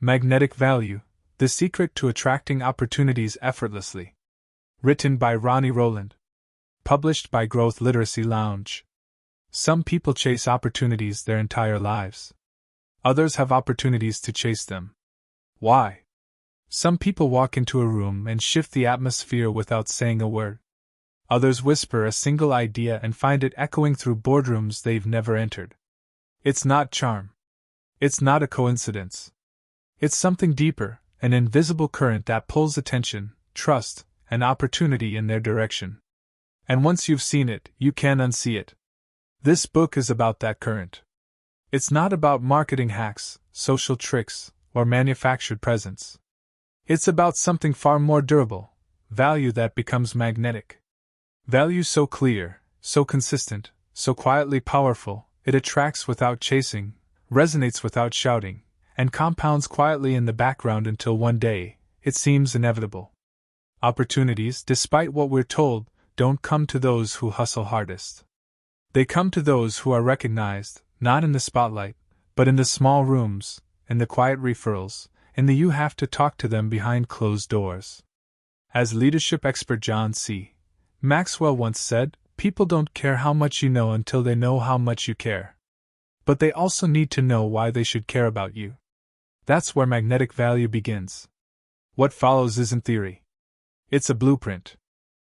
Magnetic Value: The Secret to Attracting Opportunities Effortlessly. Written by Ronnie Rowland. Published by Growth Literacy Lounge. Some people chase opportunities their entire lives. Others have opportunities to chase them. Why? Some people walk into a room and shift the atmosphere without saying a word. Others whisper a single idea and find it echoing through boardrooms they've never entered. It's not charm. It's not a coincidence. It's something deeper, an invisible current that pulls attention, trust, and opportunity in their direction. And once you've seen it, you can't unsee it. This book is about that current. It's not about marketing hacks, social tricks, or manufactured presence. It's about something far more durable: value that becomes magnetic. Value so clear, so consistent, so quietly powerful, it attracts without chasing, resonates without shouting, and compounds quietly in the background until one day, it seems inevitable. Opportunities, despite what we're told, don't come to those who hustle hardest. They come to those who are recognized, not in the spotlight, but in the small rooms, in the quiet referrals, in the you have to talk to them behind closed doors. As leadership expert John C. Maxwell once said, people don't care how much you know until they know how much you care. But they also need to know why they should care about you. That's where magnetic value begins. What follows isn't theory. It's a blueprint.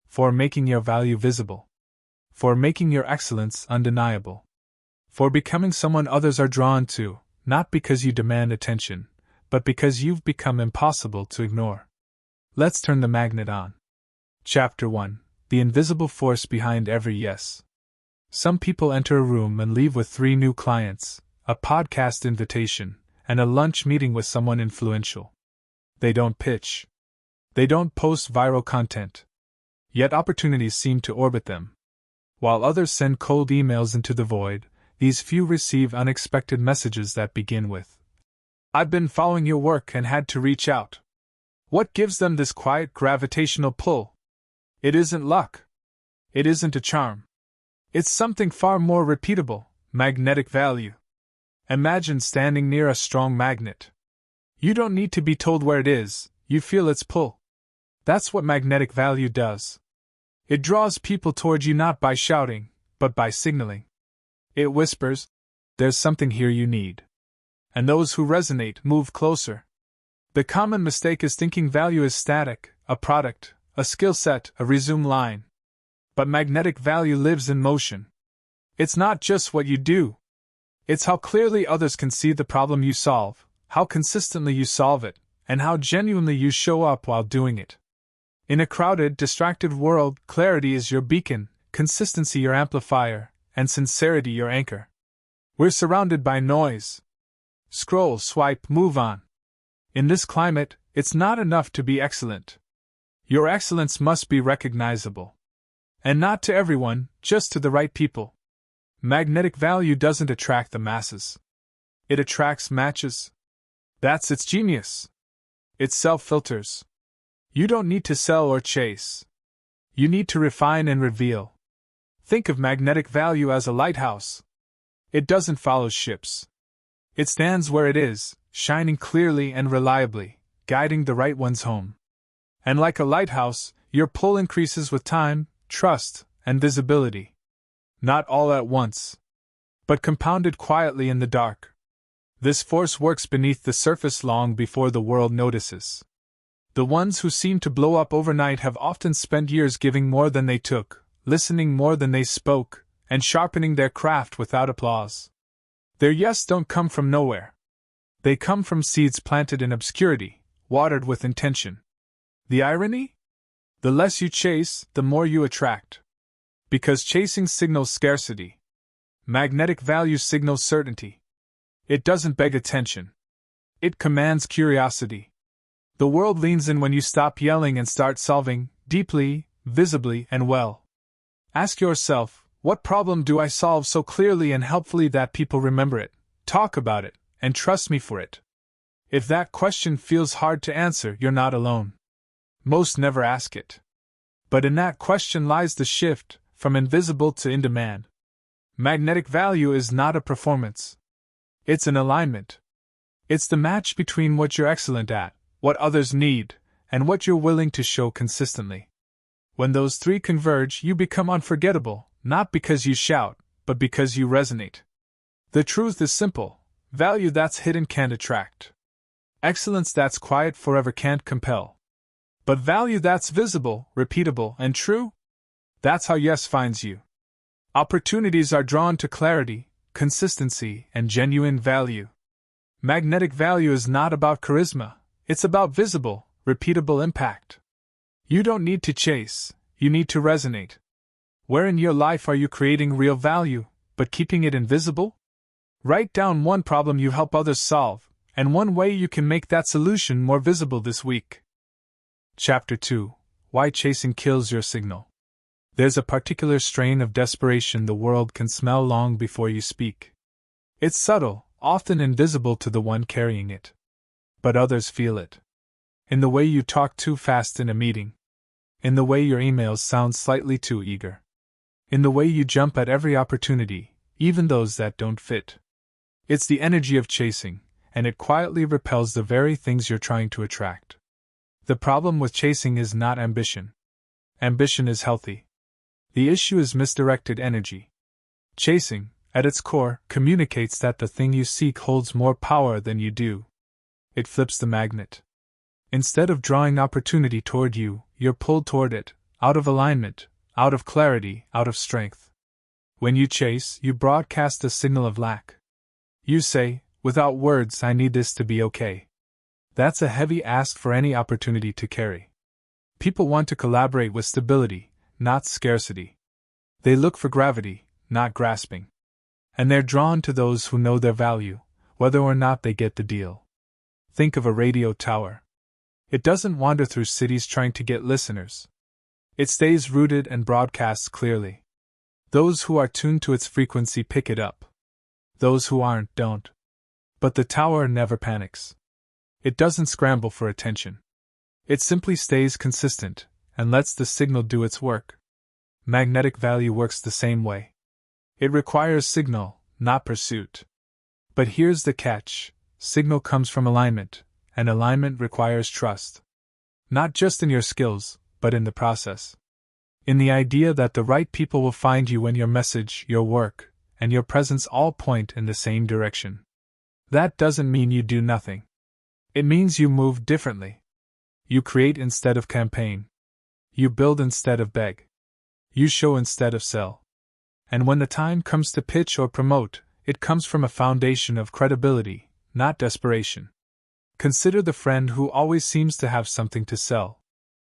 For making your value visible. For making your excellence undeniable. For becoming someone others are drawn to, not because you demand attention, but because you've become impossible to ignore. Let's turn the magnet on. Chapter 1: The Invisible Force Behind Every Yes. Some people enter a room and leave with 3 new clients, a podcast invitation, and a lunch meeting with someone influential. They don't pitch. They don't post viral content. Yet opportunities seem to orbit them. While others send cold emails into the void, these few receive unexpected messages that begin with, "I've been following your work and had to reach out." What gives them this quiet gravitational pull? It isn't luck. It isn't a charm. It's something far more repeatable: magnetic value. Imagine standing near a strong magnet. You don't need to be told where it is, you feel its pull. That's what magnetic value does. It draws people toward you not by shouting, but by signaling. It whispers, "There's something here you need." And those who resonate move closer. The common mistake is thinking value is static, a product, a skill set, a resume line. But magnetic value lives in motion. It's not just what you do. It's how clearly others can see the problem you solve, how consistently you solve it, and how genuinely you show up while doing it. In a crowded, distracted world, clarity is your beacon, consistency your amplifier, and sincerity your anchor. We're surrounded by noise. Scroll, swipe, move on. In this climate, it's not enough to be excellent. Your excellence must be recognizable. And not to everyone, just to the right people. Magnetic value doesn't attract the masses. It attracts matches. That's its genius. It self-filters. You don't need to sell or chase. You need to refine and reveal. Think of magnetic value as a lighthouse. It doesn't follow ships. It stands where it is, shining clearly and reliably, guiding the right ones home. And like a lighthouse, your pull increases with time, trust, and visibility. Not all at once, but compounded quietly in the dark. This force works beneath the surface long before the world notices. The ones who seem to blow up overnight have often spent years giving more than they took, listening more than they spoke, and sharpening their craft without applause. Their yes don't come from nowhere. They come from seeds planted in obscurity, watered with intention. The irony? The less you chase, the more you attract. Because chasing signals scarcity. Magnetic value signals certainty. It doesn't beg attention. It commands curiosity. The world leans in when you stop yelling and start solving, deeply, visibly, and well. Ask yourself, what problem do I solve so clearly and helpfully that people remember it, talk about it, and trust me for it? If that question feels hard to answer, you're not alone. Most never ask it. But in that question lies the shift, from invisible to in demand. Magnetic value is not a performance. It's an alignment. It's the match between what you're excellent at, what others need, and what you're willing to show consistently. When those three converge, you become unforgettable, not because you shout, but because you resonate. The truth is simple: value that's hidden can't attract. Excellence that's quiet forever can't compel. But value that's visible, repeatable, and true? That's how yes finds you. Opportunities are drawn to clarity, consistency, and genuine value. Magnetic value is not about charisma, it's about visible, repeatable impact. You don't need to chase, you need to resonate. Where in your life are you creating real value, but keeping it invisible? Write down one problem you help others solve, and one way you can make that solution more visible this week. Chapter 2: Why Chasing Kills Your Signal. There's a particular strain of desperation the world can smell long before you speak. It's subtle, often invisible to the one carrying it. But others feel it. In the way you talk too fast in a meeting. In the way your emails sound slightly too eager. In the way you jump at every opportunity, even those that don't fit. It's the energy of chasing, and it quietly repels the very things you're trying to attract. The problem with chasing is not ambition. Ambition is healthy. The issue is misdirected energy. Chasing, at its core, communicates that the thing you seek holds more power than you do. It flips the magnet. Instead of drawing opportunity toward you, you're pulled toward it, out of alignment, out of clarity, out of strength. When you chase, you broadcast a signal of lack. You say, without words, I need this to be okay. That's a heavy ask for any opportunity to carry. People want to collaborate with stability, not scarcity. They look for gravity, not grasping. And they're drawn to those who know their value, whether or not they get the deal. Think of a radio tower. It doesn't wander through cities trying to get listeners. It stays rooted and broadcasts clearly. Those who are tuned to its frequency pick it up. Those who aren't, don't. But the tower never panics. It doesn't scramble for attention. It simply stays consistent, and lets the signal do its work. Magnetic value works the same way. It requires signal, not pursuit. But here's the catch: signal comes from alignment, and alignment requires trust. Not just in your skills, but in the process. In the idea that the right people will find you when your message, your work, and your presence all point in the same direction. That doesn't mean you do nothing. It means you move differently. You create instead of campaign. You build instead of beg. You show instead of sell. And when the time comes to pitch or promote, it comes from a foundation of credibility, not desperation. Consider the friend who always seems to have something to sell.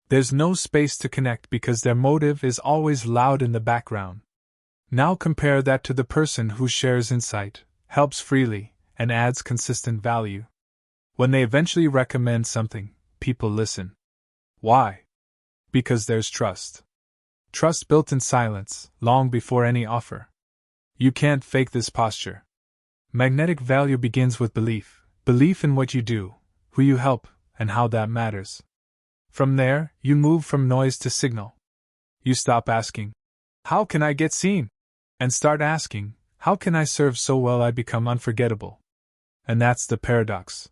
There's no space to connect because their motive is always loud in the background. Now compare that to the person who shares insight, helps freely, and adds consistent value. When they eventually recommend something, people listen. Why? Because there's trust. Trust built in silence, long before any offer. You can't fake this posture. Magnetic value begins with belief. Belief in what you do, who you help, and how that matters. From there, you move from noise to signal. You stop asking, "How can I get seen?" and start asking, "How can I serve so well I become unforgettable?" And that's the paradox.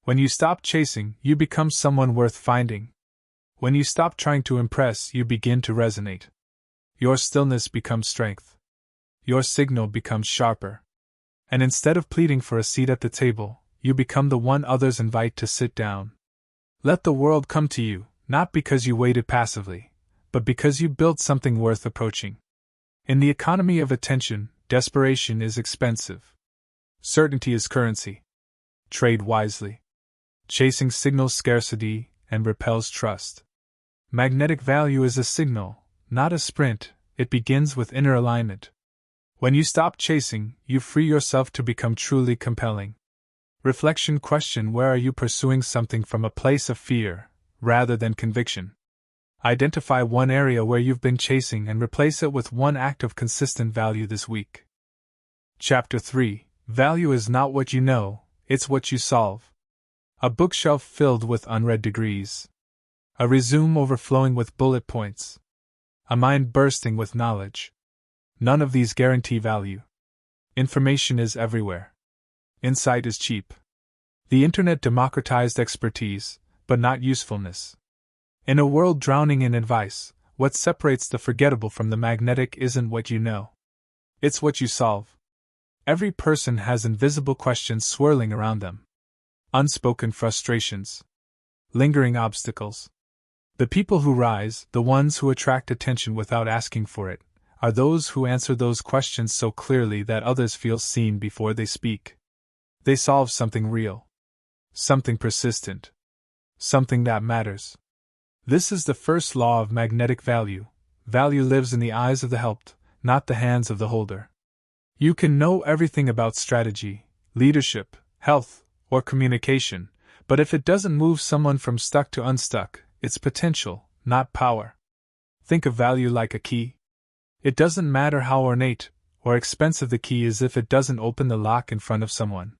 When you stop chasing, you become someone worth finding. When you stop trying to impress, you begin to resonate. Your stillness becomes strength. Your signal becomes sharper. And instead of pleading for a seat at the table, you become the one others invite to sit down. Let the world come to you, not because you waited passively, but because you built something worth approaching. In the economy of attention, desperation is expensive. Certainty is currency. Trade wisely. Chasing signals scarcity and repels trust. Magnetic value is a signal, not a sprint. It begins with inner alignment. When you stop chasing, you free yourself to become truly compelling. Reflection: question: where are you pursuing something from a place of fear, rather than conviction? Identify one area where you've been chasing and replace it with one act of consistent value this week. Chapter 3: Value is not what you know, it's what you solve. A bookshelf filled with unread degrees. A resume overflowing with bullet points. A mind bursting with knowledge. None of these guarantee value. Information is everywhere. Insight is cheap. The internet democratized expertise, but not usefulness. In a world drowning in advice, what separates the forgettable from the magnetic isn't what you know. It's what you solve. Every person has invisible questions swirling around them. Unspoken frustrations. Lingering obstacles. The people who rise, the ones who attract attention without asking for it, are those who answer those questions so clearly that others feel seen before they speak. They solve something real. Something persistent. Something that matters. This is the first law of magnetic value. Value lives in the eyes of the helped, not the hands of the holder. You can know everything about strategy, leadership, health, or communication, but if it doesn't move someone from stuck to unstuck, it's potential, not power. Think of value like a key. It doesn't matter how ornate or expensive the key is if it doesn't open the lock in front of someone.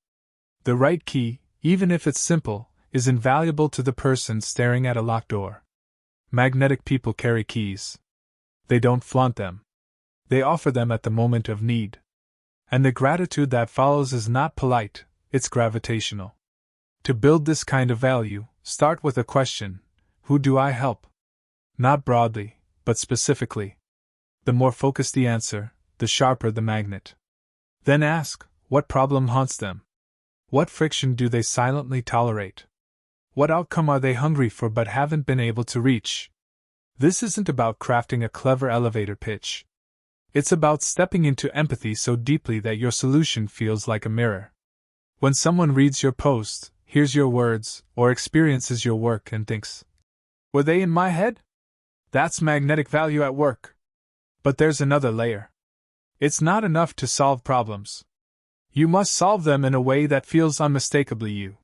The right key, even if it's simple, is invaluable to the person staring at a locked door. Magnetic people carry keys. They don't flaunt them. They offer them at the moment of need. And the gratitude that follows is not polite, it's gravitational. To build this kind of value, start with a question: who do I help? Not broadly, but specifically. The more focused the answer, the sharper the magnet. Then ask, what problem haunts them? What friction do they silently tolerate? What outcome are they hungry for but haven't been able to reach? This isn't about crafting a clever elevator pitch. It's about stepping into empathy so deeply that your solution feels like a mirror. When someone reads your post, hears your words, or experiences your work and thinks, "Were they in my head?" That's magnetic value at work. But there's another layer. It's not enough to solve problems. You must solve them in a way that feels unmistakably you.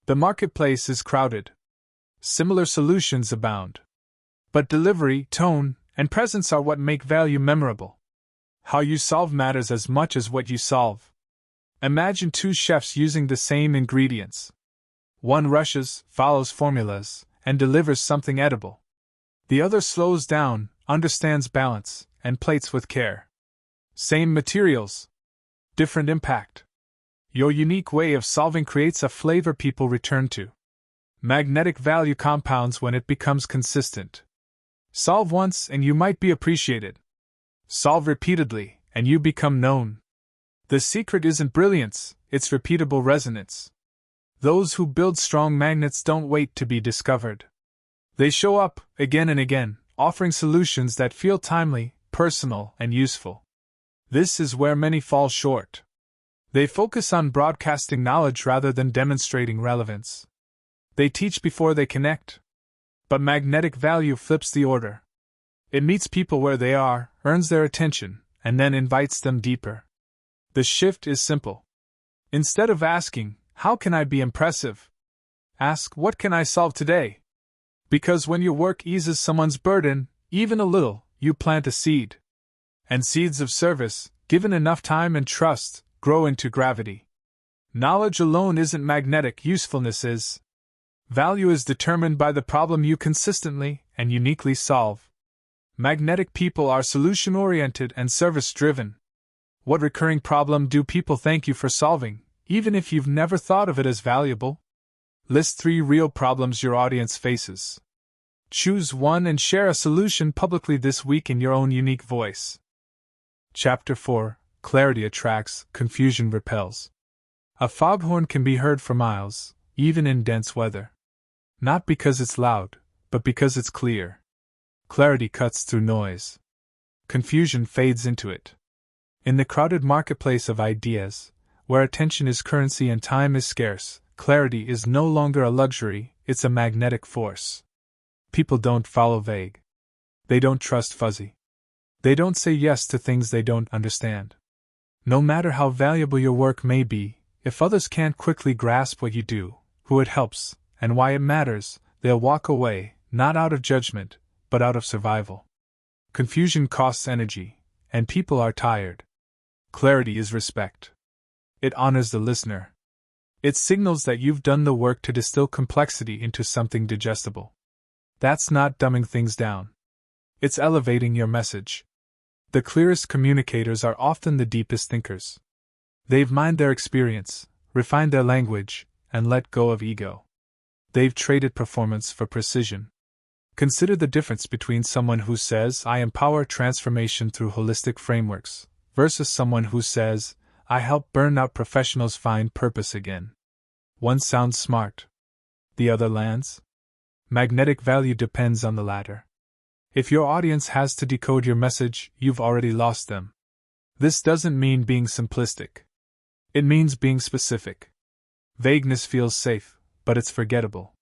The marketplace is crowded. Similar solutions abound. But delivery, tone, and presence are what make value memorable. How you solve matters as much as what you solve. Imagine two chefs using the same ingredients. One rushes, follows formulas, and delivers something edible. The other slows down, understands balance, and plates with care. Same materials. Different impact. Your unique way of solving creates a flavor people return to. Magnetic value compounds when it becomes consistent. Solve once and you might be appreciated. Solve repeatedly, and you become known. The secret isn't brilliance, it's repeatable resonance. Those who build strong magnets don't wait to be discovered. They show up, again and again, offering solutions that feel timely, personal, and useful. This is where many fall short. They focus on broadcasting knowledge rather than demonstrating relevance. They teach before they connect. But magnetic value flips the order. It meets people where they are, earns their attention, and then invites them deeper. The shift is simple. Instead of asking, "How can I be impressive?" ask, "What can I solve today?" Because when your work eases someone's burden, even a little, you plant a seed. And seeds of service, given enough time and trust, grow into gravity. Knowledge alone isn't magnetic, usefulness is. Value is determined by the problem you consistently and uniquely solve. Magnetic people are solution-oriented and service-driven. What recurring problem do people thank you for solving, even if you've never thought of it as valuable? List 3 real problems your audience faces. Choose one and share a solution publicly this week in your own unique voice. Chapter 4: Clarity attracts, confusion repels. A foghorn can be heard for miles, even in dense weather. Not because it's loud, but because it's clear. Clarity cuts through noise. Confusion fades into it. In the crowded marketplace of ideas, where attention is currency and time is scarce, clarity is no longer a luxury, it's a magnetic force. People don't follow vague. They don't trust fuzzy. They don't say yes to things they don't understand. No matter how valuable your work may be, if others can't quickly grasp what you do, who it helps, and why it matters, they'll walk away, not out of judgment, but out of survival. Confusion costs energy, and people are tired. Clarity is respect. It honors the listener. It signals that you've done the work to distill complexity into something digestible. That's not dumbing things down. It's elevating your message. The clearest communicators are often the deepest thinkers. They've mined their experience, refined their language, and let go of ego. They've traded performance for precision. Consider the difference between someone who says, "I empower transformation through holistic frameworks," versus someone who says, "I help burnout professionals find purpose again." One sounds smart. The other lands? Magnetic value depends on the latter. If your audience has to decode your message, you've already lost them. This doesn't mean being simplistic. It means being specific. Vagueness feels safe, but it's forgettable.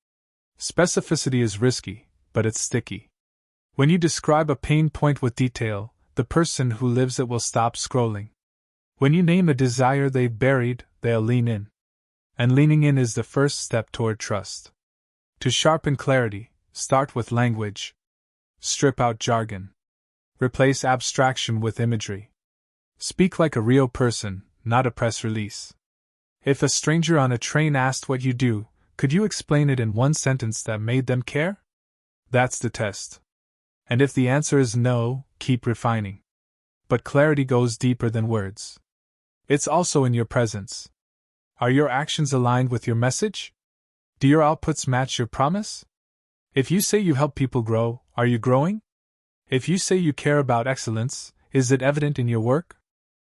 Specificity is risky, but it's sticky. When you describe a pain point with detail, the person who lives it will stop scrolling. When you name a desire they've buried, they'll lean in. And leaning in is the first step toward trust. To sharpen clarity, start with language. Strip out jargon. Replace abstraction with imagery. Speak like a real person, not a press release. If a stranger on a train asked what you do, could you explain it in one sentence that made them care? That's the test. And if the answer is no, keep refining. But clarity goes deeper than words. It's also in your presence. Are your actions aligned with your message? Do your outputs match your promise? If you say you help people grow, are you growing? If you say you care about excellence, is it evident in your work?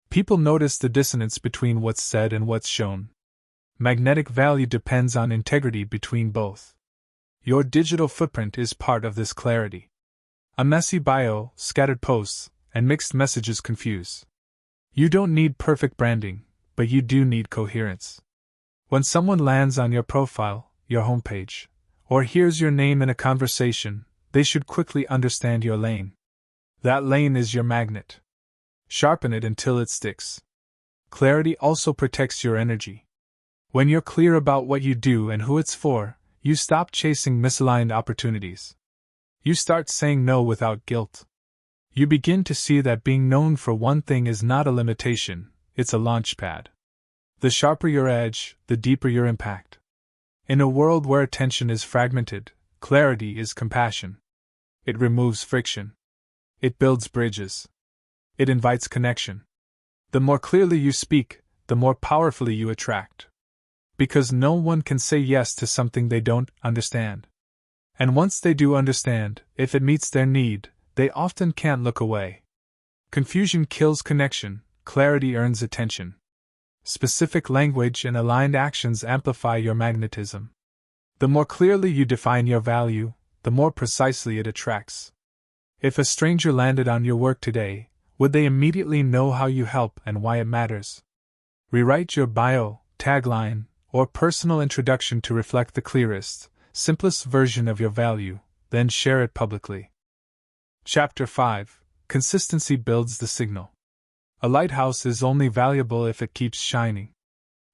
People notice the dissonance between what's said and what's shown. Magnetic value depends on integrity between both. Your digital footprint is part of this clarity. A messy bio, scattered posts, and mixed messages confuse. You don't need perfect branding, but you do need coherence. When someone lands on your profile, your homepage, or hears your name in a conversation, they should quickly understand your lane. That lane is your magnet. Sharpen it until it sticks. Clarity also protects your energy. When you're clear about what you do and who it's for, you stop chasing misaligned opportunities. You start saying no without guilt. You begin to see that being known for one thing is not a limitation, it's a launchpad. The sharper your edge, the deeper your impact. In a world where attention is fragmented, clarity is compassion. It removes friction. It builds bridges. It invites connection. The more clearly you speak, the more powerfully you attract. Because no one can say yes to something they don't understand. And once they do understand, if it meets their need, they often can't look away. Confusion kills connection, clarity earns attention. Specific language and aligned actions amplify your magnetism. The more clearly you define your value, the more precisely it attracts. If a stranger landed on your work today, would they immediately know how you help and why it matters? Rewrite your bio, tagline, or personal introduction to reflect the clearest, simplest version of your value, then share it publicly. Chapter 5: Consistency builds the signal. A lighthouse is only valuable if it keeps shining.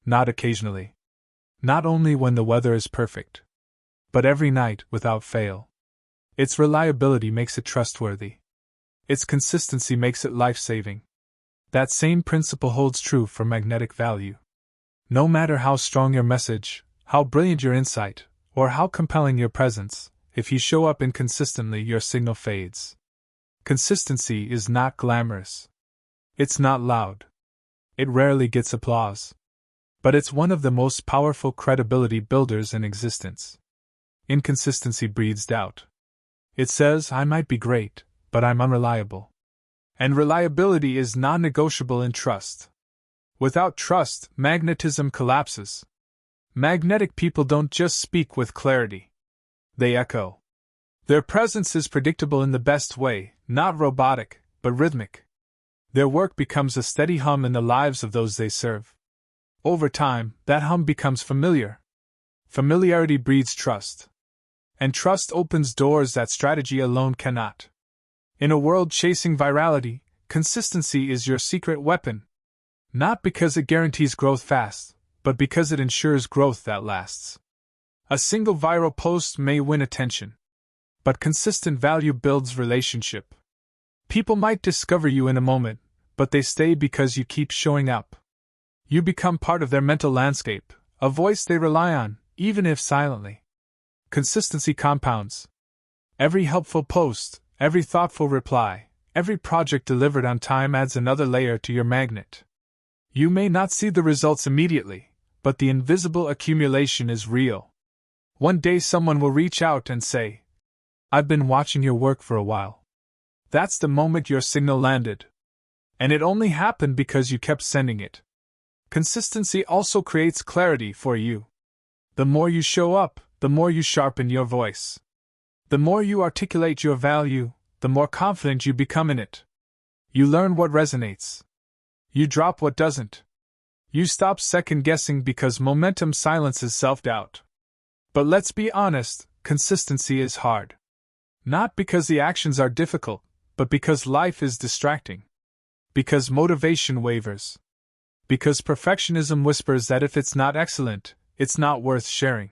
Not occasionally. Not only when the weather is perfect. But every night without fail. Its reliability makes it trustworthy. Its consistency makes it life-saving. That same principle holds true for magnetic value. No matter how strong your message, how brilliant your insight, or how compelling your presence, if you show up inconsistently, your signal fades. Consistency is not glamorous. It's not loud. It rarely gets applause. But it's one of the most powerful credibility builders in existence. Inconsistency breeds doubt. It says, "I might be great, but I'm unreliable." And reliability is non-negotiable in trust. Without trust, magnetism collapses. Magnetic people don't just speak with clarity. They echo. Their presence is predictable in the best way, not robotic, but rhythmic. Their work becomes a steady hum in the lives of those they serve. Over time, that hum becomes familiar. Familiarity breeds trust. And trust opens doors that strategy alone cannot. In a world chasing virality, consistency is your secret weapon. Not because it guarantees growth fast, but because it ensures growth that lasts. A single viral post may win attention. But consistent value builds relationship. People might discover you in a moment, but they stay because you keep showing up. You become part of their mental landscape, a voice they rely on, even if silently. Consistency compounds. Every helpful post, every thoughtful reply, every project delivered on time adds another layer to your magnet. You may not see the results immediately, but the invisible accumulation is real. One day someone will reach out and say, "I've been watching your work for a while." That's the moment your signal landed. And it only happened because you kept sending it. Consistency also creates clarity for you. The more you show up, the more you sharpen your voice. The more you articulate your value, the more confident you become in it. You learn what resonates. You drop what doesn't. You stop second-guessing because momentum silences self-doubt. But let's be honest, consistency is hard. Not because the actions are difficult, but because life is distracting. Because motivation wavers. Because perfectionism whispers that if it's not excellent, it's not worth sharing.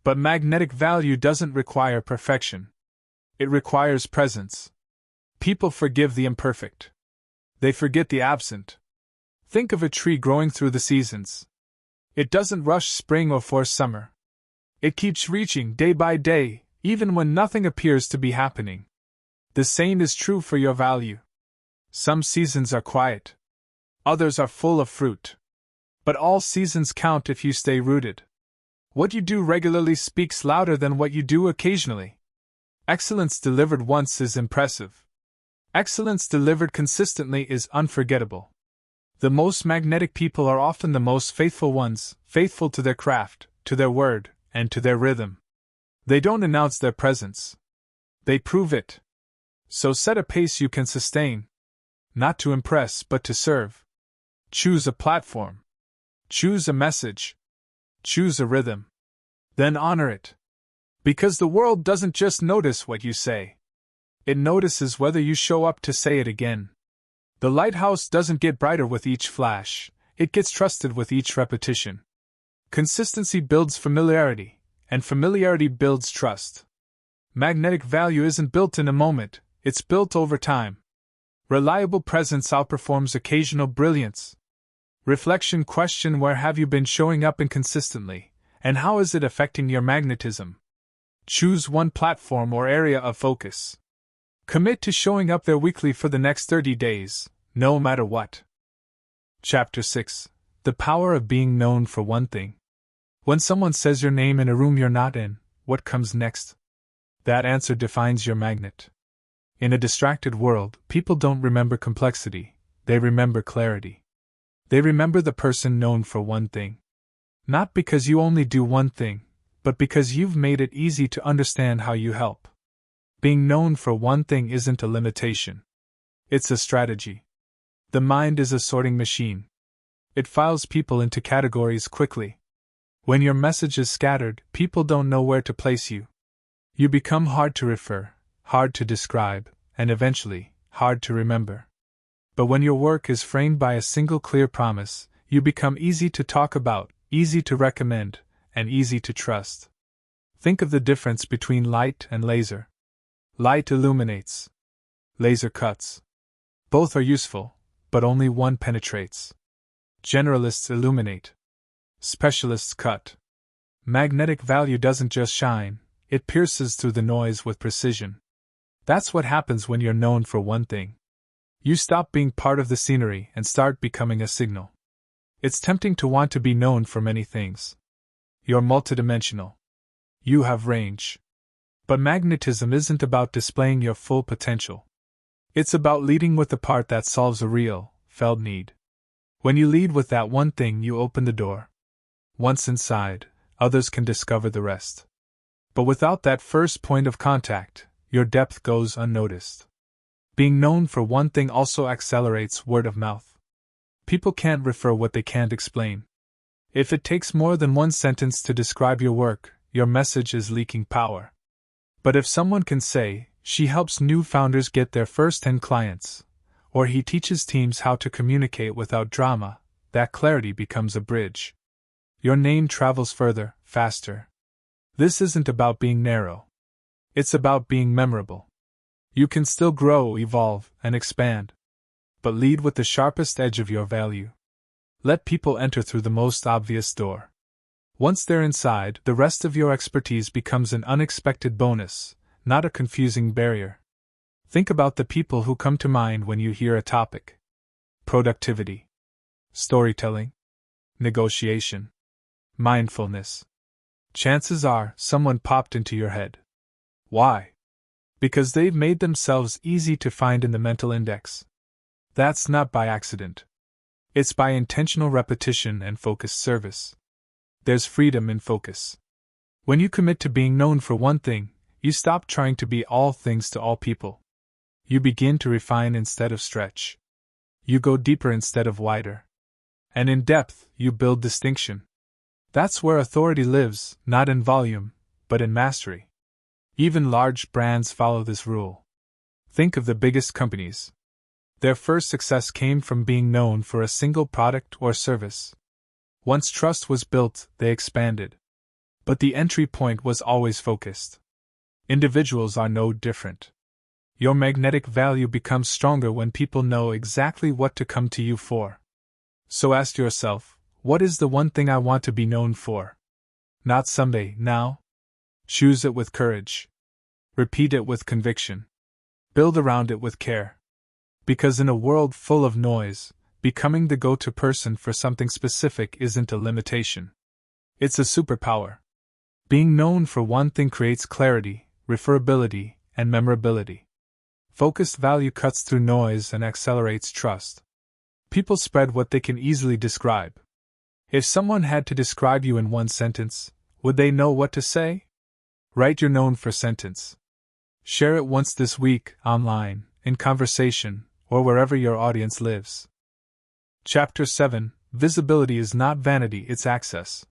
But magnetic value doesn't require perfection. It requires presence. People forgive the imperfect. They forget the absent. Think of a tree growing through the seasons. It doesn't rush spring or force summer. It keeps reaching day by day, even when nothing appears to be happening. The same is true for your value. Some seasons are quiet. Others are full of fruit. But all seasons count if you stay rooted. What you do regularly speaks louder than what you do occasionally. Excellence delivered once is impressive. Excellence delivered consistently is unforgettable. The most magnetic people are often the most faithful ones, faithful to their craft, to their word, and to their rhythm. They don't announce their presence. They prove it. So set a pace you can sustain. Not to impress, but to serve. Choose a platform. Choose a message. Choose a rhythm. Then honor it. Because the world doesn't just notice what you say. It notices whether you show up to say it again. The lighthouse doesn't get brighter with each flash, it gets trusted with each repetition. Consistency builds familiarity, and familiarity builds trust. Magnetic value isn't built in a moment, it's built over time. Reliable presence outperforms occasional brilliance. Reflection question: where have you been showing up inconsistently, and how is it affecting your magnetism? Choose one platform or area of focus. Commit to showing up there weekly for the next 30 days, no matter what. Chapter 6: The Power of Being Known for One Thing. When someone says your name in a room you're not in, what comes next? That answer defines your magnet. In a distracted world, people don't remember complexity, they remember clarity. They remember the person known for one thing. Not because you only do one thing, but because you've made it easy to understand how you help. Being known for one thing isn't a limitation. It's a strategy. The mind is a sorting machine. It files people into categories quickly. When your message is scattered, people don't know where to place you. You become hard to refer, hard to describe, and eventually, hard to remember. But when your work is framed by a single clear promise, you become easy to talk about, easy to recommend, and easy to trust. Think of the difference between light and laser. Light illuminates. Laser cuts. Both are useful, but only one penetrates. Generalists illuminate. Specialists cut. Magnetic value doesn't just shine, it pierces through the noise with precision. That's what happens when you're known for one thing. You stop being part of the scenery and start becoming a signal. It's tempting to want to be known for many things. You're multidimensional. You have range. But magnetism isn't about displaying your full potential. It's about leading with the part that solves a real, felt need. When you lead with that one thing, you open the door. Once inside, others can discover the rest. But without that first point of contact, your depth goes unnoticed. Being known for one thing also accelerates word of mouth. People can't refer what they can't explain. If it takes more than one sentence to describe your work, your message is leaking power. But if someone can say, she helps new founders get their first 10 clients, or he teaches teams how to communicate without drama, that clarity becomes a bridge. Your name travels further, faster. This isn't about being narrow. It's about being memorable. You can still grow, evolve, and expand. But lead with the sharpest edge of your value. Let people enter through the most obvious door. Once they're inside, the rest of your expertise becomes an unexpected bonus, not a confusing barrier. Think about the people who come to mind when you hear a topic. Productivity. Storytelling. Negotiation. mindfulness. Chances are someone popped into your head. Why? Because they've made themselves easy to find in the mental index. That's not by accident. It's by intentional repetition and focused service. There's freedom in focus. When you commit to being known for one thing, you stop trying to be all things to all people. You begin to refine instead of stretch. You go deeper instead of wider. And in depth, you build distinction. That's where authority lives, not in volume, but in mastery. Even large brands follow this rule. Think of the biggest companies. Their first success came from being known for a single product or service. Once trust was built, they expanded. But the entry point was always focused. Individuals are no different. Your magnetic value becomes stronger when people know exactly what to come to you for. So ask yourself, what is the one thing I want to be known for? Not someday, now. Choose it with courage. Repeat it with conviction. Build around it with care. Because in a world full of noise, becoming the go-to person for something specific isn't a limitation. It's a superpower. Being known for one thing creates clarity, referability, and memorability. Focused value cuts through noise and accelerates trust. People spread what they can easily describe. If someone had to describe you in one sentence, would they know what to say? Write your known for sentence. Share it once this week, online, in conversation, or wherever your audience lives. Chapter 7: Visibility is not vanity, it's access.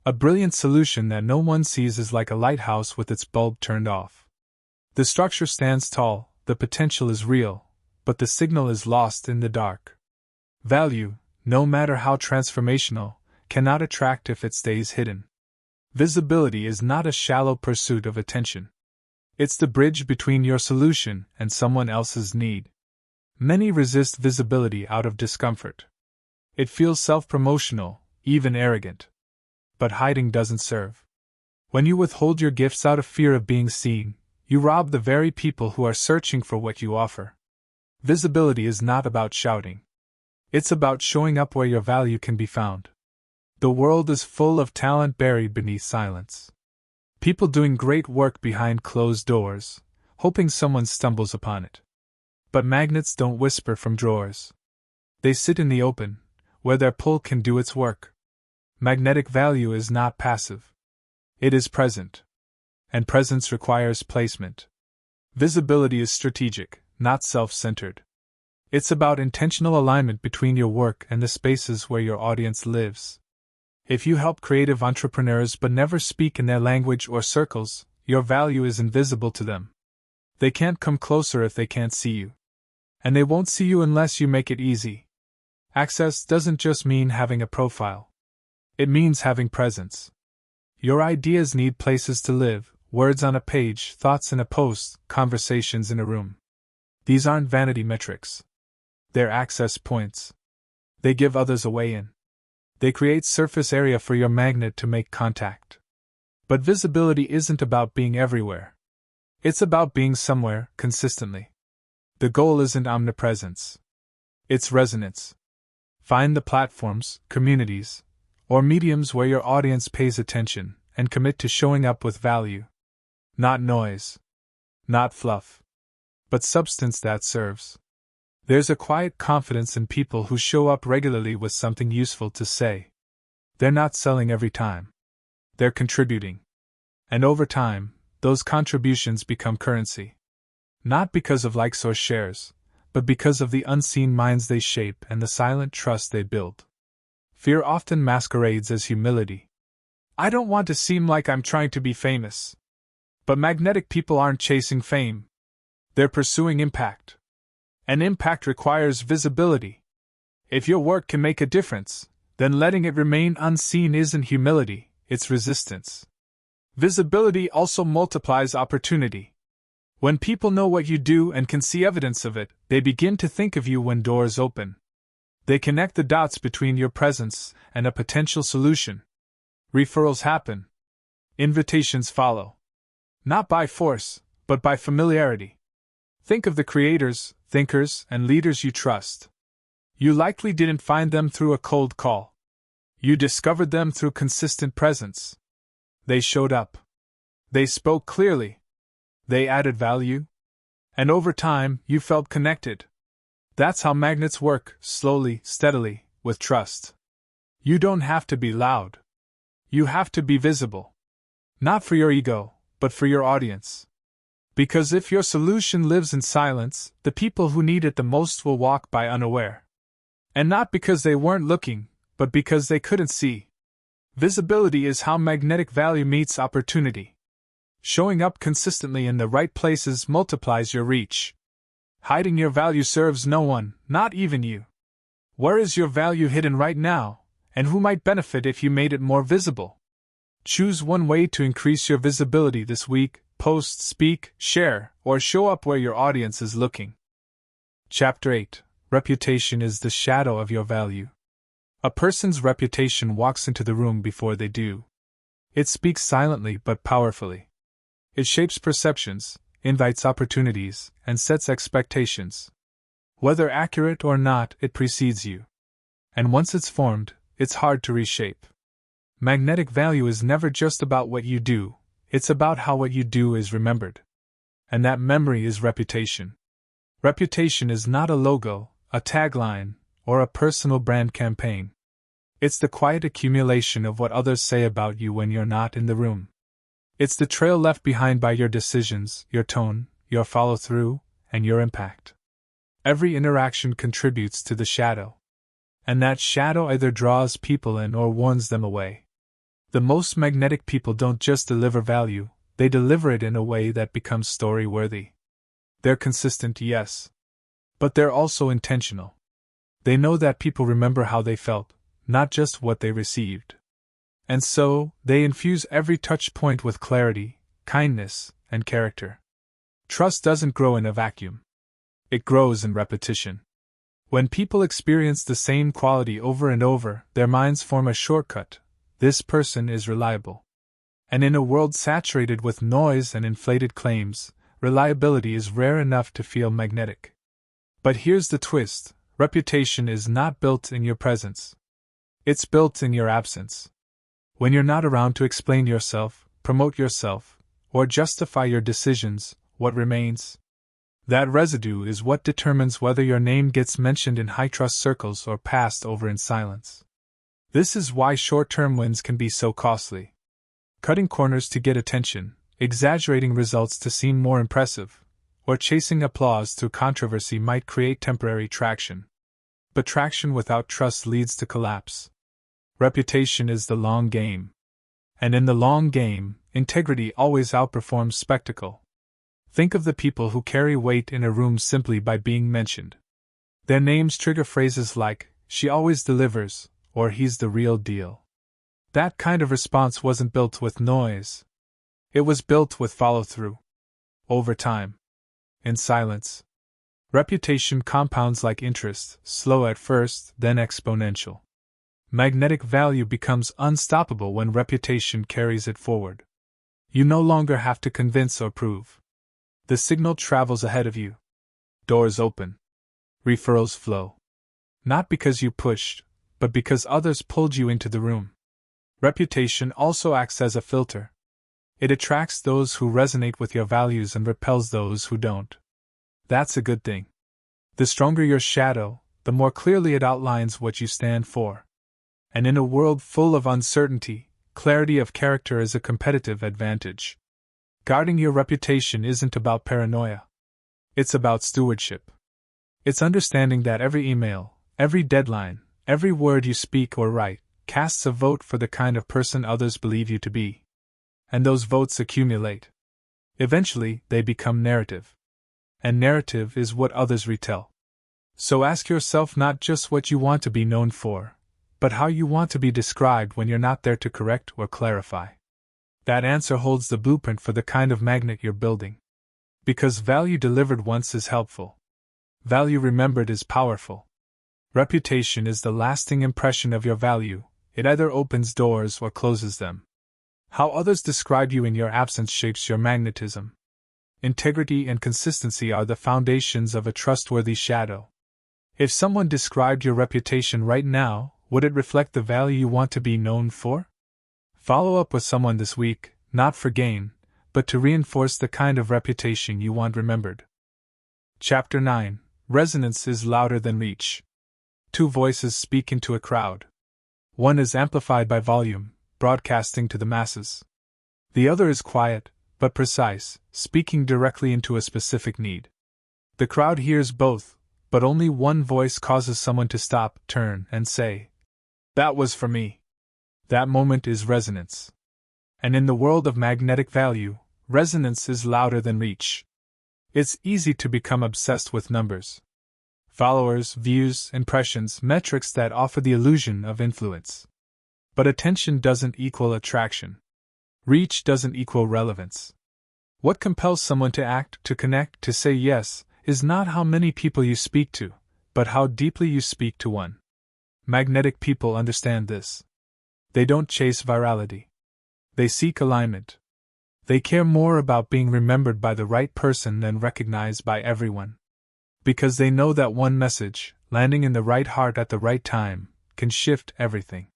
A brilliant solution that no one sees is like a lighthouse with its bulb turned off. The structure stands tall, the potential is real, but the signal is lost in the dark. Value, no matter how transformational, cannot attract if it stays hidden. Visibility is not a shallow pursuit of attention. It's the bridge between your solution and someone else's need. Many resist visibility out of discomfort. It feels self-promotional, even arrogant. But hiding doesn't serve. When you withhold your gifts out of fear of being seen, you rob the very people who are searching for what you offer. Visibility is not about shouting. It's about showing up where your value can be found. The world is full of talent buried beneath silence. People doing great work behind closed doors, hoping someone stumbles upon it. But magnets don't whisper from drawers. They sit in the open, where their pull can do its work. Magnetic value is not passive. It is present. And presence requires placement. Visibility is strategic, not self-centered. It's about intentional alignment between your work and the spaces where your audience lives. If you help creative entrepreneurs but never speak in their language or circles, your value is invisible to them. They can't come closer if they can't see you. And they won't see you unless you make it easy. Access doesn't just mean having a profile. It means having presence. Your ideas need places to live, words on a page, thoughts in a post, conversations in a room. These aren't vanity metrics. They're access points. They give others a way in. They create surface area for your magnet to make contact. But visibility isn't about being everywhere. It's about being somewhere, consistently. The goal isn't omnipresence. It's resonance. Find the platforms, communities, or mediums where your audience pays attention, and commit to showing up with value. Not noise. Not fluff. But substance that serves. There's a quiet confidence in people who show up regularly with something useful to say. They're not selling every time. They're contributing. And over time, those contributions become currency. Not because of likes or shares, but because of the unseen minds they shape and the silent trust they build. Fear often masquerades as humility. I don't want to seem like I'm trying to be famous. But magnetic people aren't chasing fame. They're pursuing impact. And impact requires visibility. If your work can make a difference, then letting it remain unseen isn't humility, it's resistance. Visibility also multiplies opportunity. When people know what you do and can see evidence of it, they begin to think of you when doors open. They connect the dots between your presence and a potential solution. Referrals happen. Invitations follow. Not by force, but by familiarity. Think of the creators, thinkers, and leaders you trust. You likely didn't find them through a cold call. You discovered them through consistent presence. They showed up. They spoke clearly. They added value. And over time, you felt connected. That's how magnets work, slowly, steadily, with trust. You don't have to be loud. You have to be visible. Not for your ego, but for your audience. Because if your solution lives in silence, the people who need it the most will walk by unaware. And not because they weren't looking, but because they couldn't see. Visibility is how magnetic value meets opportunity. Showing up consistently in the right places multiplies your reach. Hiding your value serves no one, not even you. Where is your value hidden right now, and who might benefit if you made it more visible? Choose one way to increase your visibility this week: post, speak, share, or show up where your audience is looking. Chapter 8. Reputation is the shadow of your value. A person's reputation walks into the room before they do. It speaks silently but powerfully. It shapes perceptions, invites opportunities, and sets expectations. Whether accurate or not, it precedes you. And once it's formed, it's hard to reshape. Magnetic value is never just about what you do, it's about how what you do is remembered. And that memory is reputation. Reputation is not a logo, a tagline, or a personal brand campaign. It's the quiet accumulation of what others say about you when you're not in the room. It's the trail left behind by your decisions, your tone, your follow-through, and your impact. Every interaction contributes to the shadow. And that shadow either draws people in or warns them away. The most magnetic people don't just deliver value, they deliver it in a way that becomes story-worthy. They're consistent, yes. But they're also intentional. They know that people remember how they felt, not just what they received. And so, they infuse every touch point with clarity, kindness, and character. Trust doesn't grow in a vacuum. It grows in repetition. When people experience the same quality over and over, their minds form a shortcut: this person is reliable. And in a world saturated with noise and inflated claims, reliability is rare enough to feel magnetic. But here's the twist: reputation is not built in your presence. It's built in your absence. When you're not around to explain yourself, promote yourself, or justify your decisions, what remains? That residue is what determines whether your name gets mentioned in high-trust circles or passed over in silence. This is why short-term wins can be so costly. Cutting corners to get attention, exaggerating results to seem more impressive, or chasing applause through controversy might create temporary traction. But traction without trust leads to collapse. Reputation is the long game. And in the long game, integrity always outperforms spectacle. Think of the people who carry weight in a room simply by being mentioned. Their names trigger phrases like, "she always delivers," or "he's the real deal." That kind of response wasn't built with noise. It was built with follow-through. Over time. In silence. Reputation compounds like interest, slow at first, then exponential. Magnetic value becomes unstoppable when reputation carries it forward. You no longer have to convince or prove. The signal travels ahead of you. Doors open. Referrals flow. Not because you pushed, but because others pulled you into the room. Reputation also acts as a filter. It attracts those who resonate with your values and repels those who don't. That's a good thing. The stronger your shadow, the more clearly it outlines what you stand for. And in a world full of uncertainty, clarity of character is a competitive advantage. Guarding your reputation isn't about paranoia. It's about stewardship. It's understanding that every email, every deadline, every word you speak or write, casts a vote for the kind of person others believe you to be. And those votes accumulate. Eventually, they become narrative. And narrative is what others retell. So ask yourself not just what you want to be known for, but how you want to be described when you're not there to correct or clarify. That answer holds the blueprint for the kind of magnet you're building. Because value delivered once is helpful. Value remembered is powerful. Reputation is the lasting impression of your value. It either opens doors or closes them. How others describe you in your absence shapes your magnetism. Integrity and consistency are the foundations of a trustworthy shadow. If someone described your reputation right now, would it reflect the value you want to be known for? Follow up with someone this week, not for gain, but to reinforce the kind of reputation you want remembered. Chapter 9. Resonance is louder than reach. Two voices speak into a crowd. One is amplified by volume, broadcasting to the masses. The other is quiet, but precise, speaking directly into a specific need. The crowd hears both, but only one voice causes someone to stop, turn, and say, "That was for me." That moment is resonance. And in the world of magnetic value, resonance is louder than reach. It's easy to become obsessed with numbers. Followers, views, impressions, metrics that offer the illusion of influence. But attention doesn't equal attraction. Reach doesn't equal relevance. What compels someone to act, to connect, to say yes, is not how many people you speak to, but how deeply you speak to one. Magnetic people understand this. They don't chase virality. They seek alignment. They care more about being remembered by the right person than recognized by everyone. Because they know that one message, landing in the right heart at the right time, can shift everything.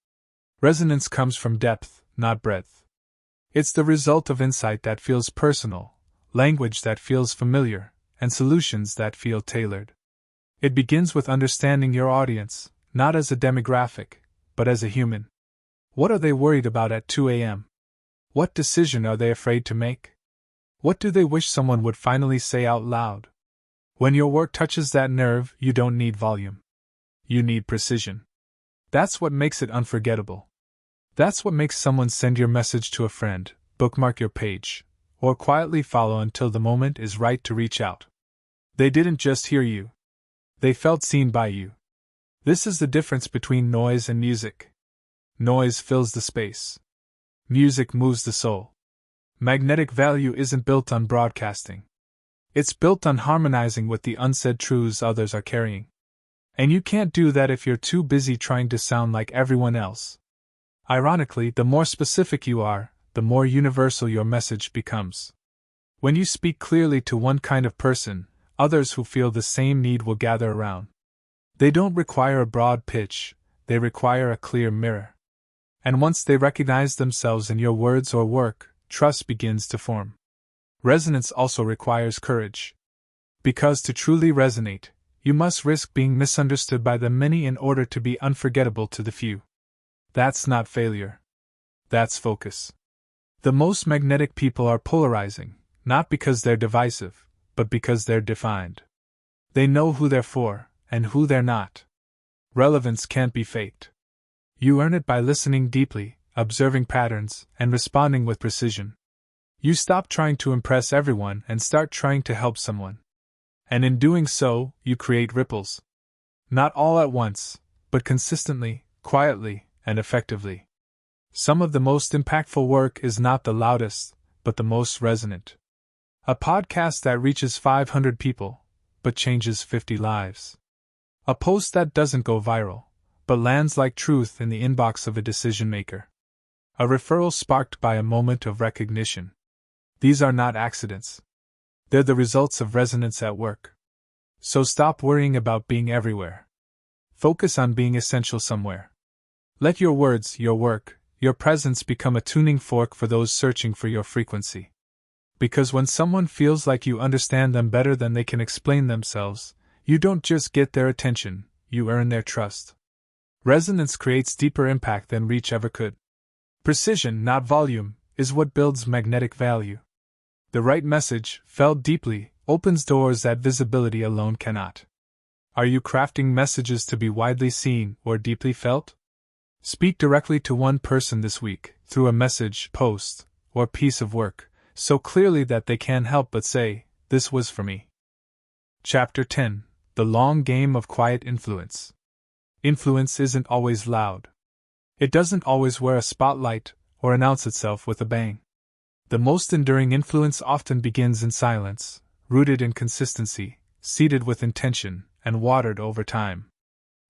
Resonance comes from depth, not breadth. It's the result of insight that feels personal, language that feels familiar, and solutions that feel tailored. It begins with understanding your audience, not as a demographic, but as a human. What are they worried about at 2 a.m.? What decision are they afraid to make? What do they wish someone would finally say out loud? When your work touches that nerve, you don't need volume. You need precision. That's what makes it unforgettable. That's what makes someone send your message to a friend, bookmark your page, or quietly follow until the moment is right to reach out. They didn't just hear you. They felt seen by you. This is the difference between noise and music. Noise fills the space. Music moves the soul. Magnetic value isn't built on broadcasting. It's built on harmonizing with the unsaid truths others are carrying. And you can't do that if you're too busy trying to sound like everyone else. Ironically, the more specific you are, the more universal your message becomes. When you speak clearly to one kind of person, others who feel the same need will gather around. They don't require a broad pitch, they require a clear mirror. And once they recognize themselves in your words or work, trust begins to form. Resonance also requires courage. Because to truly resonate, you must risk being misunderstood by the many in order to be unforgettable to the few. That's not failure. That's focus. The most magnetic people are polarizing, not because they're divisive, but because they're defined. They know who they're for, and who they're not. Relevance can't be faked. You earn it by listening deeply, observing patterns, and responding with precision. You stop trying to impress everyone and start trying to help someone. And in doing so, you create ripples. Not all at once, but consistently, quietly, and effectively. Some of the most impactful work is not the loudest, but the most resonant. A podcast that reaches 500 people, but changes 50 lives. A post that doesn't go viral, but lands like truth in the inbox of a decision maker. A referral sparked by a moment of recognition. These are not accidents. They're the results of resonance at work. So stop worrying about being everywhere. Focus on being essential somewhere. Let your words, your work, your presence become a tuning fork for those searching for your frequency. Because when someone feels like you understand them better than they can explain themselves, you don't just get their attention, you earn their trust. Resonance creates deeper impact than reach ever could. Precision, not volume, is what builds magnetic value. The right message, felt deeply, opens doors that visibility alone cannot. Are you crafting messages to be widely seen or deeply felt? Speak directly to one person this week, through a message, post, or piece of work, so clearly that they can't help but say, "This was for me." Chapter 10. The Long Game of Quiet Influence. Influence isn't always loud. It doesn't always wear a spotlight or announce itself with a bang. The most enduring influence often begins in silence, rooted in consistency, seeded with intention, and watered over time.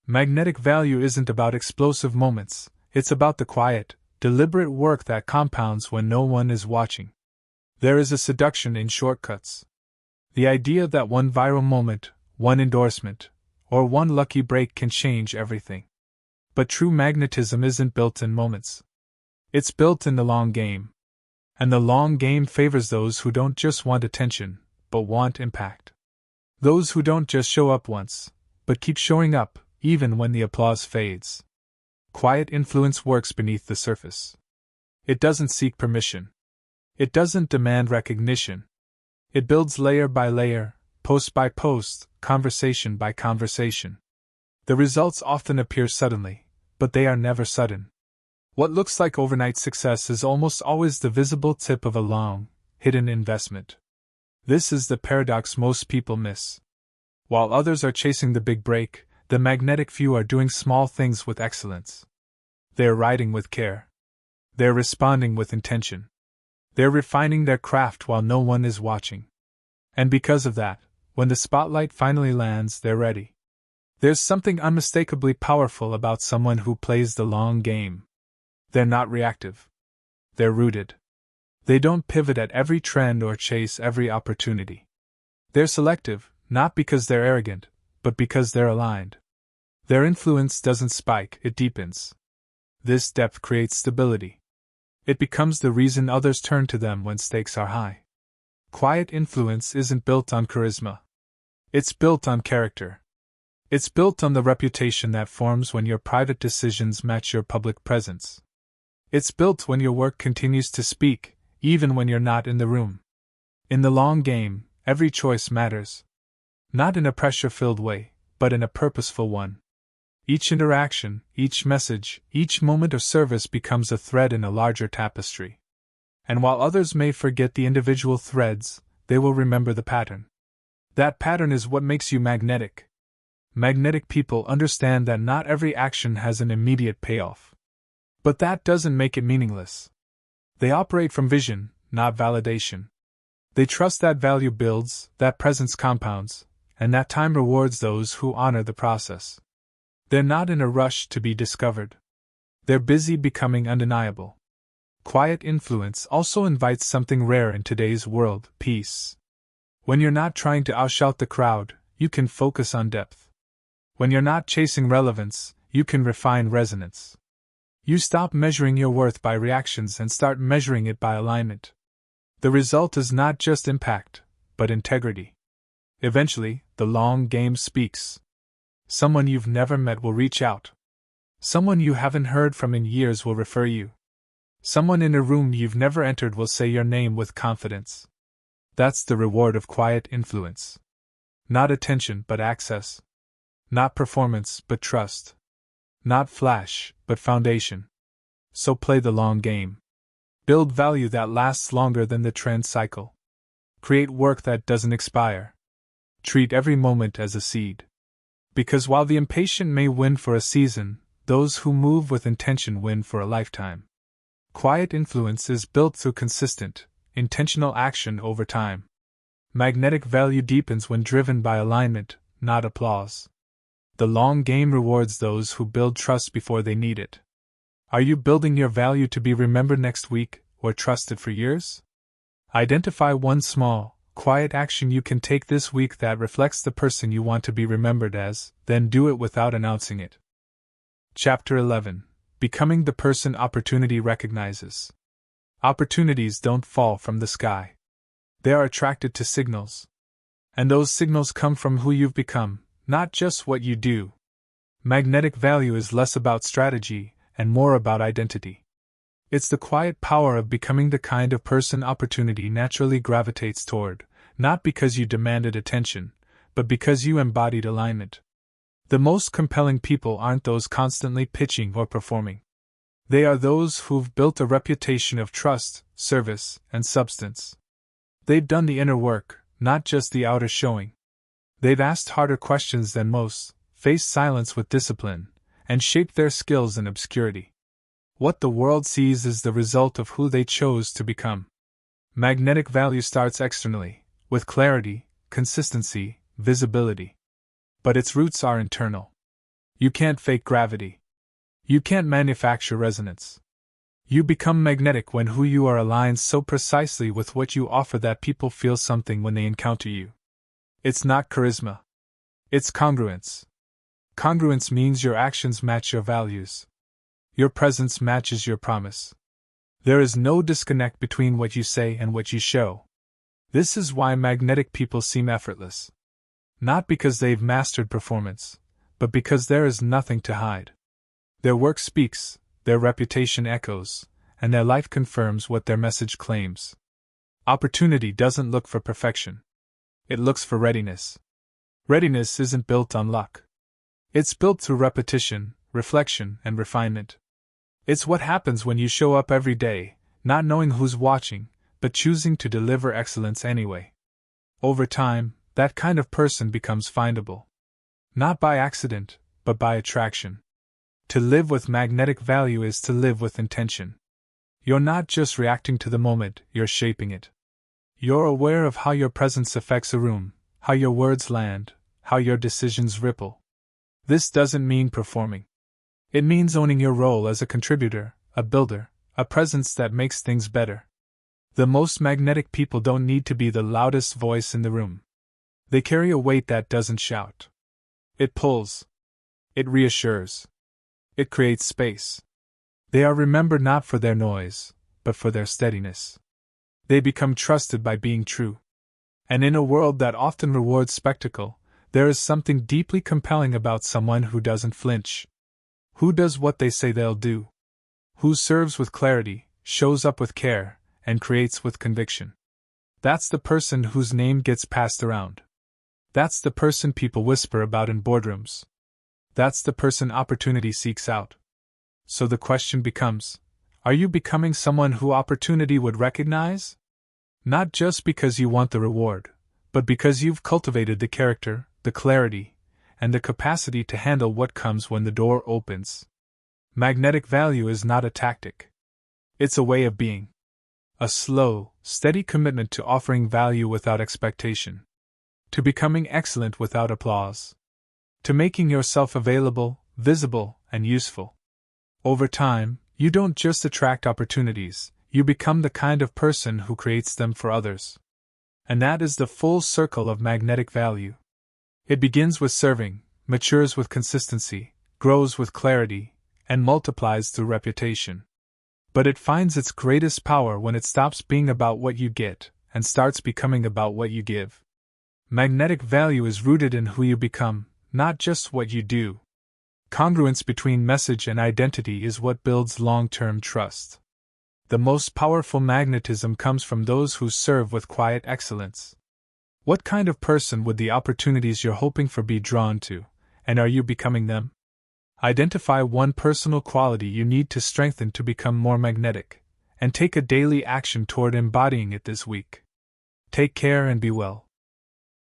Magnetic value isn't about explosive moments, it's about the quiet, deliberate work that compounds when no one is watching. There is a seduction in shortcuts. The idea that one viral moment, one endorsement, or one lucky break can change everything. But true magnetism isn't built in moments. It's built in the long game. And the long game favors those who don't just want attention, but want impact. Those who don't just show up once, but keep showing up, even when the applause fades. Quiet influence works beneath the surface. It doesn't seek permission. It doesn't demand recognition. It builds layer by layer, post by post, conversation by conversation. The results often appear suddenly, but they are never sudden. What looks like overnight success is almost always the visible tip of a long, hidden investment. This is the paradox most people miss. While others are chasing the big break, the magnetic few are doing small things with excellence. They're writing with care. They're responding with intention. They're refining their craft while no one is watching. And because of that, when the spotlight finally lands, they're ready. There's something unmistakably powerful about someone who plays the long game. They're not reactive. They're rooted. They don't pivot at every trend or chase every opportunity. They're selective, not because they're arrogant, but because they're aligned. Their influence doesn't spike, it deepens. This depth creates stability. It becomes the reason others turn to them when stakes are high. Quiet influence isn't built on charisma. It's built on character. It's built on the reputation that forms when your private decisions match your public presence. It's built when your work continues to speak, even when you're not in the room. In the long game, every choice matters. Not in a pressure-filled way, but in a purposeful one. Each interaction, each message, each moment of service becomes a thread in a larger tapestry. And while others may forget the individual threads, they will remember the pattern. That pattern is what makes you magnetic. Magnetic people understand that not every action has an immediate payoff. But that doesn't make it meaningless. They operate from vision, not validation. They trust that value builds, that presence compounds, and that time rewards those who honor the process. They're not in a rush to be discovered. They're busy becoming undeniable. Quiet influence also invites something rare in today's world: peace. When you're not trying to outshout the crowd, you can focus on depth. When you're not chasing relevance, you can refine resonance. You stop measuring your worth by reactions and start measuring it by alignment. The result is not just impact, but integrity. Eventually, the long game speaks. Someone you've never met will reach out. Someone you haven't heard from in years will refer you. Someone in a room you've never entered will say your name with confidence. That's the reward of quiet influence. Not attention, but access. Not performance, but trust. Not flash, but foundation. So play the long game. Build value that lasts longer than the trend cycle. Create work that doesn't expire. Treat every moment as a seed. Because while the impatient may win for a season, those who move with intention win for a lifetime. Quiet influence is built through consistent, intentional action over time. Magnetic value deepens when driven by alignment, not applause. The long game rewards those who build trust before they need it. Are you building your value to be remembered next week, or trusted for years? Identify one small, quiet action you can take this week that reflects the person you want to be remembered as, then do it without announcing it. Chapter 11. Becoming the person opportunity recognizes. Opportunities don't fall from the sky. They are attracted to signals. And those signals come from who you've become, not just what you do. Magnetic value is less about strategy and more about identity. It's the quiet power of becoming the kind of person opportunity naturally gravitates toward, not because you demanded attention, but because you embodied alignment. The most compelling people aren't those constantly pitching or performing. They are those who've built a reputation of trust, service, and substance. They've done the inner work, not just the outer showing. They've asked harder questions than most, faced silence with discipline, and shaped their skills in obscurity. What the world sees is the result of who they chose to become. Magnetic value starts externally, with clarity, consistency, visibility. But its roots are internal. You can't fake gravity. You can't manufacture resonance. You become magnetic when who you are aligns so precisely with what you offer that people feel something when they encounter you. It's not charisma. It's congruence. Congruence means your actions match your values. Your presence matches your promise. There is no disconnect between what you say and what you show. This is why magnetic people seem effortless. Not because they've mastered performance, but because there is nothing to hide. Their work speaks, their reputation echoes, and their life confirms what their message claims. Opportunity doesn't look for perfection. It looks for readiness. Readiness isn't built on luck. It's built through repetition, reflection, and refinement. It's what happens when you show up every day, not knowing who's watching, but choosing to deliver excellence anyway. Over time, that kind of person becomes findable. Not by accident, but by attraction. To live with magnetic value is to live with intention. You're not just reacting to the moment, you're shaping it. You're aware of how your presence affects a room, how your words land, how your decisions ripple. This doesn't mean performing. It means owning your role as a contributor, a builder, a presence that makes things better. The most magnetic people don't need to be the loudest voice in the room. They carry a weight that doesn't shout. It pulls. It reassures. It creates space. They are remembered not for their noise, but for their steadiness. They become trusted by being true. And in a world that often rewards spectacle, there is something deeply compelling about someone who doesn't flinch. Who does what they say they'll do. Who serves with clarity, shows up with care, and creates with conviction. That's the person whose name gets passed around. That's the person people whisper about in boardrooms. That's the person opportunity seeks out. So the question becomes, are you becoming someone who opportunity would recognize? Not just because you want the reward, but because you've cultivated the character, the clarity, and the capacity to handle what comes when the door opens. Magnetic value is not a tactic. It's a way of being. A slow, steady commitment to offering value without expectation. To becoming excellent without applause. To making yourself available, visible, and useful. Over time, you don't just attract opportunities, you become the kind of person who creates them for others. And that is the full circle of magnetic value. It begins with serving, matures with consistency, grows with clarity, and multiplies through reputation. But it finds its greatest power when it stops being about what you get and starts becoming about what you give. Magnetic value is rooted in who you become, not just what you do. Congruence between message and identity is what builds long-term trust. The most powerful magnetism comes from those who serve with quiet excellence. What kind of person would the opportunities you're hoping for be drawn to, and are you becoming them? Identify one personal quality you need to strengthen to become more magnetic, and take a daily action toward embodying it this week. Take care and be well.